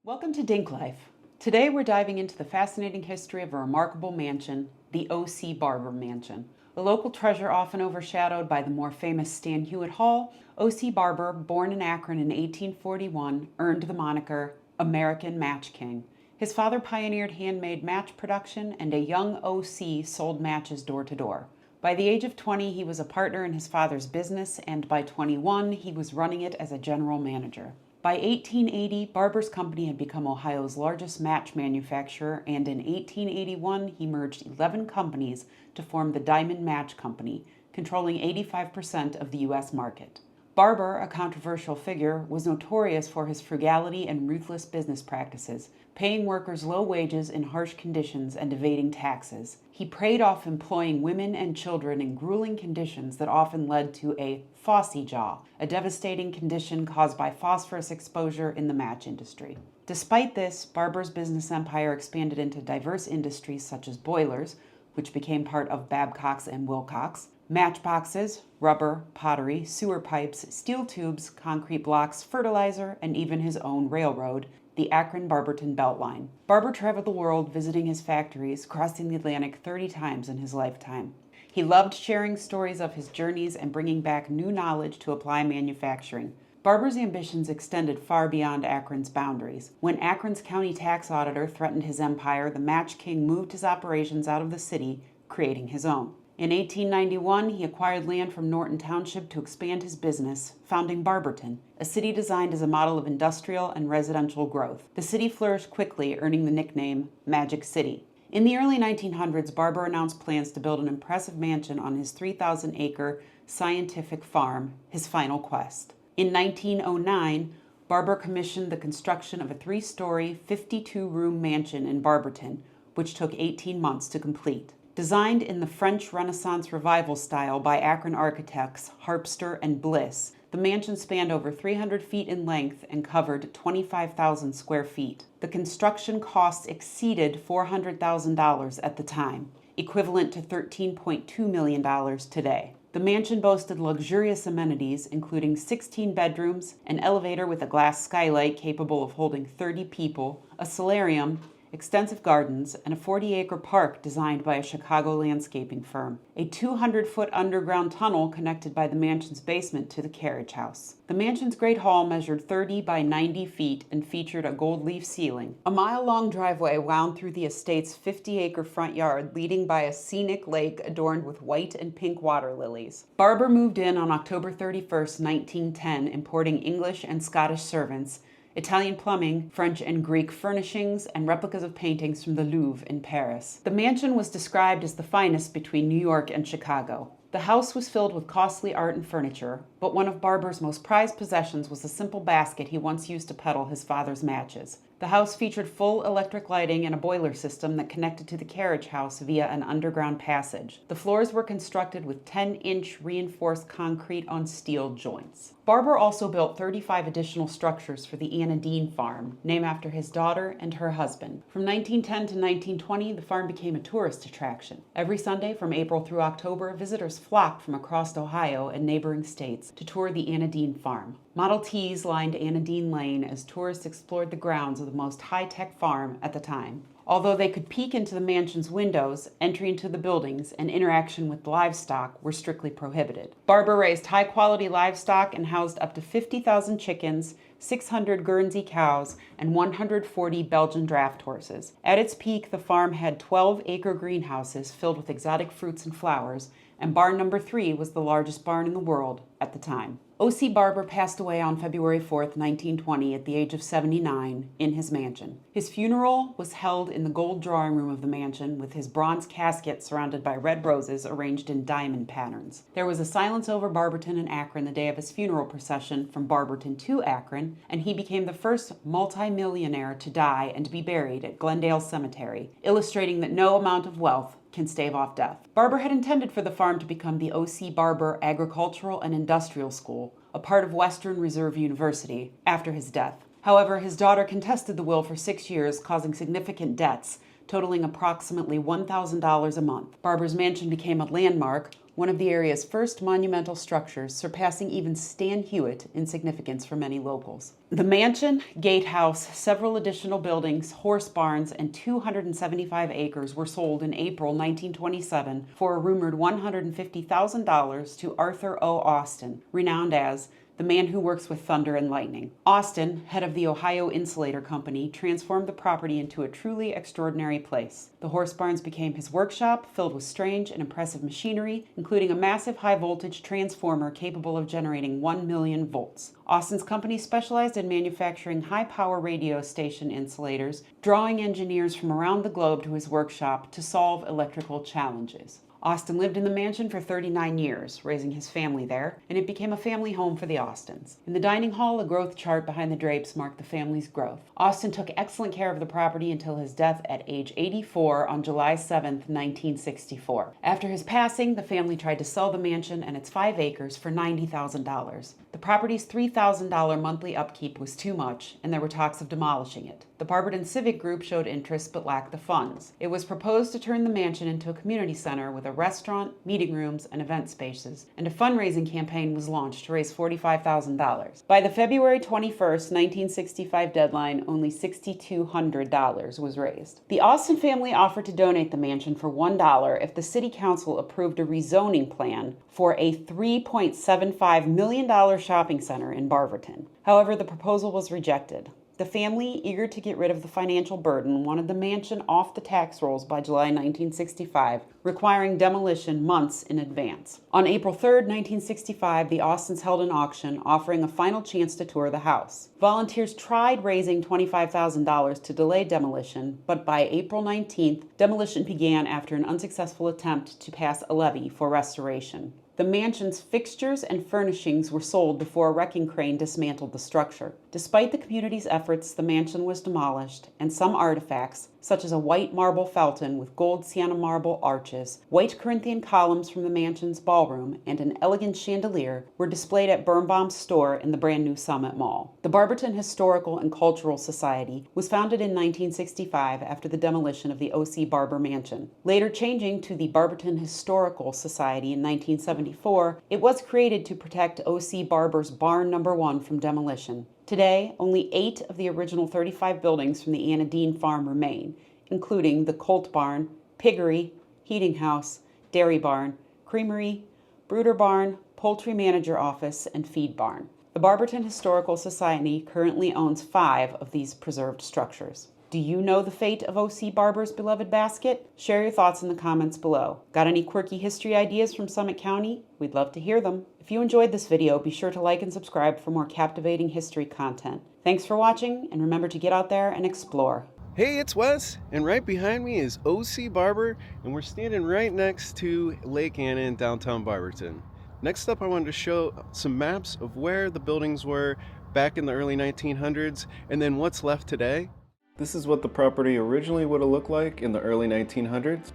Welcome to DinkLife. Today we're diving into the fascinating history of a remarkable mansion, the OC Barber Mansion. A local treasure often overshadowed by the more famous Stan Hywet Hall, OC Barber, born in Akron in 1841, earned the moniker American Match King. His father pioneered handmade match production, and a young OC sold matches door to door. By the age of 20, he was a partner in his father's business, and by 21, he was running it as a general manager. By 1880, Barber's company had become Ohio's largest match manufacturer, and in 1881, he merged 11 companies to form the Diamond Match Company, controlling 85% of the U.S. market. Barber, a controversial figure, was notorious for his frugality and ruthless business practices, paying workers low wages in harsh conditions and evading taxes. He preyed off employing women and children in grueling conditions that often led to a phossy jaw, a devastating condition caused by phosphorus exposure in the match industry. Despite this, Barber's business empire expanded into diverse industries such as boilers, which became part of Babcock's and Wilcox, matchboxes, rubber, pottery, sewer pipes, steel tubes, concrete blocks, fertilizer, and even his own railroad, the Akron Barberton Beltline. Barber traveled the world visiting his factories, crossing the Atlantic 30 times in his lifetime. He loved sharing stories of his journeys and bringing back new knowledge to apply manufacturing. Barber's ambitions extended far beyond Akron's boundaries. When Akron's county tax auditor threatened his empire, the Match King moved his operations out of the city, creating his own. In 1891, he acquired land from Norton Township to expand his business, founding Barberton, a city designed as a model of industrial and residential growth. The city flourished quickly, earning the nickname Magic City. In the early 1900s, Barber announced plans to build an impressive mansion on his 3,000-acre scientific farm, his final quest. In 1909, Barber commissioned the construction of a 3-story, 52-room mansion in Barberton, which took 18 months to complete. Designed in the French Renaissance Revival style by Akron architects Harpster and Bliss, the mansion spanned over 300 feet in length and covered 25,000 square feet. The construction costs exceeded $400,000 at the time, equivalent to $13.2 million today. The mansion boasted luxurious amenities, including 16 bedrooms, an elevator with a glass skylight capable of holding 30 people, a solarium, extensive gardens, and a 40-acre park designed by a Chicago landscaping firm. A 200-foot underground tunnel connected by the mansion's basement to the carriage house. The mansion's great hall measured 30 by 90 feet and featured a gold leaf ceiling. A mile-long driveway wound through the estate's 50-acre front yard, leading by a scenic lake adorned with white and pink water lilies. Barber moved in on October 31, 1910, importing English and Scottish servants, Italian plumbing, French and Greek furnishings, and replicas of paintings from the Louvre in Paris. The mansion was described as the finest between New York and Chicago. The house was filled with costly art and furniture, but one of Barber's most prized possessions was a simple basket he once used to peddle his father's matches. The house featured full electric lighting and a boiler system that connected to the carriage house via an underground passage. The floors were constructed with 10-inch reinforced concrete on steel joints. Barber also built 35 additional structures for the Anna Dean Farm, named after his daughter and her husband. From 1910 to 1920, the farm became a tourist attraction. Every Sunday from April through October, visitors flocked from across Ohio and neighboring states to tour the Anna Dean Farm. Model Ts lined Anna Dean Lane as tourists explored the grounds of the most high-tech farm at the time. Although they could peek into the mansion's windows, entry into the buildings and interaction with livestock were strictly prohibited. Barber raised high-quality livestock and housed up to 50,000 chickens, 600 Guernsey cows, and 140 Belgian draft horses. At its peak, the farm had 12-acre greenhouses filled with exotic fruits and flowers, and barn number 3 was the largest barn in the world at the time. O.C. Barber passed away on February 4, 1920, at the age of 79, in his mansion. His funeral was held in the gold drawing room of the mansion, with his bronze casket surrounded by red roses arranged in diamond patterns. There was a silence over Barberton and Akron the day of his funeral procession from Barberton to Akron, and he became the first multimillionaire to die and to be buried at Glendale Cemetery, illustrating that no amount of wealth can stave off death. Barber had intended for the farm to become the O.C. Barber Agricultural and Industrial School, a part of Western Reserve University, after his death. However, his daughter contested the will for 6 years, causing significant debts, totaling approximately $1,000 a month. Barber's mansion became a landmark, one of the area's first monumental structures, surpassing even Stan Hywet in significance for many locals. The mansion, gatehouse, several additional buildings, horse barns, and 275 acres were sold in April 1927 for a rumored $150,000 to Arthur O. Austin, renowned as the man who works with thunder and lightning. Austin, head of the Ohio Insulator Company, transformed the property into a truly extraordinary place. The horse barns became his workshop, filled with strange and impressive machinery, including a massive high-voltage transformer capable of generating 1 million volts. Austin's company specialized in manufacturing high-power radio station insulators, drawing engineers from around the globe to his workshop to solve electrical challenges. Austin lived in the mansion for 39 years, raising his family there, and it became a family home for the Austins. In the dining hall, a growth chart behind the drapes marked the family's growth. Austin took excellent care of the property until his death at age 84 on July 7, 1964. After his passing, the family tried to sell the mansion and its 5 acres for $90,000. The property's $3,000 monthly upkeep was too much, and there were talks of demolishing it. The Barberton Civic Group showed interest but lacked the funds. It was proposed to turn the mansion into a community center with a restaurant, meeting rooms, and event spaces, and a fundraising campaign was launched to raise $45,000. By the February 21, 1965 deadline, only $6,200 was raised. The Austin family offered to donate the mansion for $1 if the city council approved a rezoning plan for a $3.75 million shopping center in Barberton. However, the proposal was rejected. The family, eager to get rid of the financial burden, wanted the mansion off the tax rolls by July 1965, requiring demolition months in advance. On April 3, 1965, the Austins held an auction offering a final chance to tour the house. Volunteers tried raising $25,000 to delay demolition, but by April 19th, demolition began after an unsuccessful attempt to pass a levy for restoration. The mansion's fixtures and furnishings were sold before a wrecking crane dismantled the structure. Despite the community's efforts, the mansion was demolished, and some artifacts, such as a white marble fountain with gold sienna marble arches, white Corinthian columns from the mansion's ballroom, and an elegant chandelier, were displayed at Birnbaum's store in the brand new Summit Mall. The Barberton Historical and Cultural Society was founded in 1965 after the demolition of the OC Barber Mansion. Later changing to the Barberton Historical Society in 1974, it was created to protect OC Barber's Barn No. 1 from demolition. Today, only 8 of the original 35 buildings from the Anna Dean farm remain, including the Colt Barn, Piggery, Heating House, Dairy Barn, Creamery, Brooder Barn, Poultry Manager Office, and Feed Barn. The Barberton Historical Society currently owns 5 of these preserved structures. Do you know the fate of OC Barber's beloved basket? Share your thoughts in the comments below. Got any quirky history ideas from Summit County? We'd love to hear them. If you enjoyed this video, be sure to like and subscribe for more captivating history content. Thanks for watching, and remember to get out there and explore. Hey, it's Wes, and right behind me is OC Barber, and we're standing right next to Lake Anna in downtown Barberton. Next up, I wanted to show some maps of where the buildings were back in the early 1900s, and then what's left today. This is what the property originally would have looked like in the early 1900s.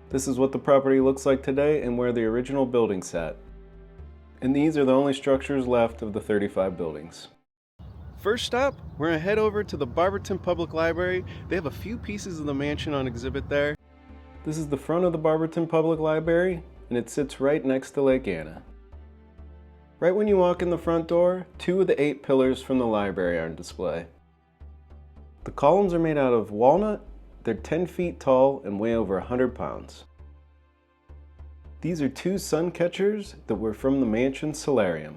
This is what the property looks like today and where the original building sat. And these are the only structures left of the 35 buildings. First stop, we're gonna head over to the Barberton Public Library. They have a few pieces of the mansion on exhibit there. This is the front of the Barberton Public Library, and it sits right next to Lake Anna. Right when you walk in the front door, 2 of the 8 pillars from the library are on display. The columns are made out of walnut. They're 10 feet tall and weigh over 100 pounds. These are 2 sun catchers that were from the mansion's solarium.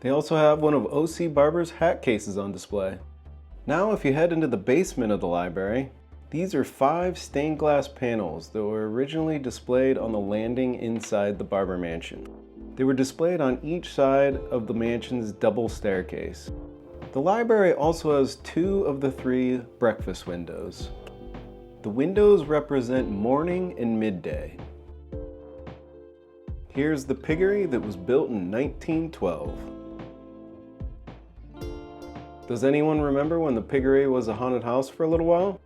They also have one of OC Barber's hat cases on display. Now if you head into the basement of the library, these are 5 stained glass panels that were originally displayed on the landing inside the Barber Mansion. They were displayed on each side of the mansion's double staircase. The library also has 2 of the 3 breakfast windows. The windows represent morning and midday. Here's the piggery that was built in 1912. Does anyone remember when the piggery was a haunted house for a little while?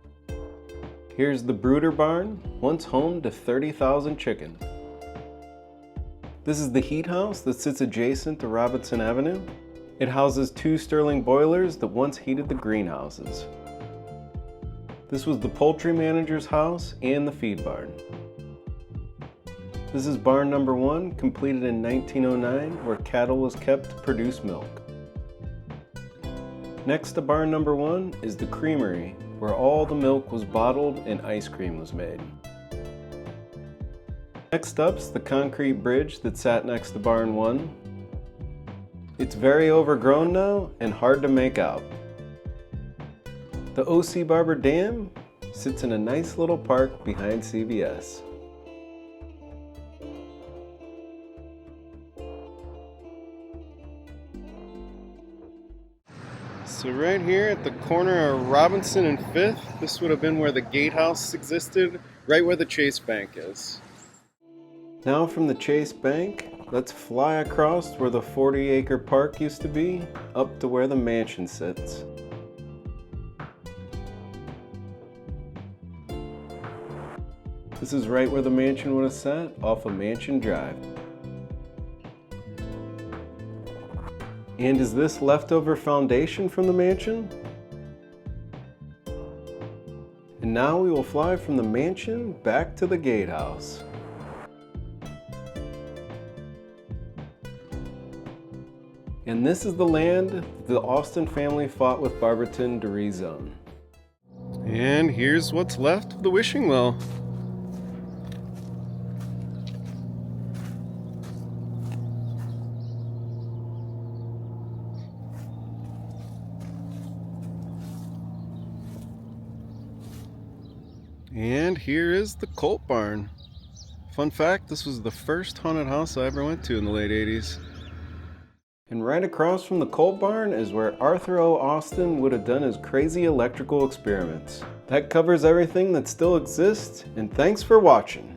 Here's the brooder barn, once home to 30,000 chickens. This is the heat house that sits adjacent to Robinson Avenue. It houses 2 Stirling boilers that once heated the greenhouses. This was the poultry manager's house and the feed barn. This is barn number 1, completed in 1909, where cattle was kept to produce milk. Next to barn number 1 is the creamery, where all the milk was bottled and ice cream was made. Next up's the concrete bridge that sat next to barn 1. It's very overgrown now and hard to make out. The OC Barber Dam sits in a nice little park behind CVS. So right here at the corner of Robinson and 5th, this would have been where the gatehouse existed, right where the Chase Bank is. Now from the Chase Bank, let's fly across where the 40-acre park used to be, up to where the mansion sits. This is right where the mansion would have sat, off of Mansion Drive. And is this leftover foundation from the mansion? And now we will fly from the mansion back to the gatehouse. And this is the land the Austin family fought with Barberton to rezone. And here's what's left of the wishing well. And here is the Colt Barn. Fun fact, this was the first haunted house I ever went to in the late 80s. And right across from the Colt Barn is where Arthur O. Austin would have done his crazy electrical experiments. That covers everything that still exists, and thanks for watching.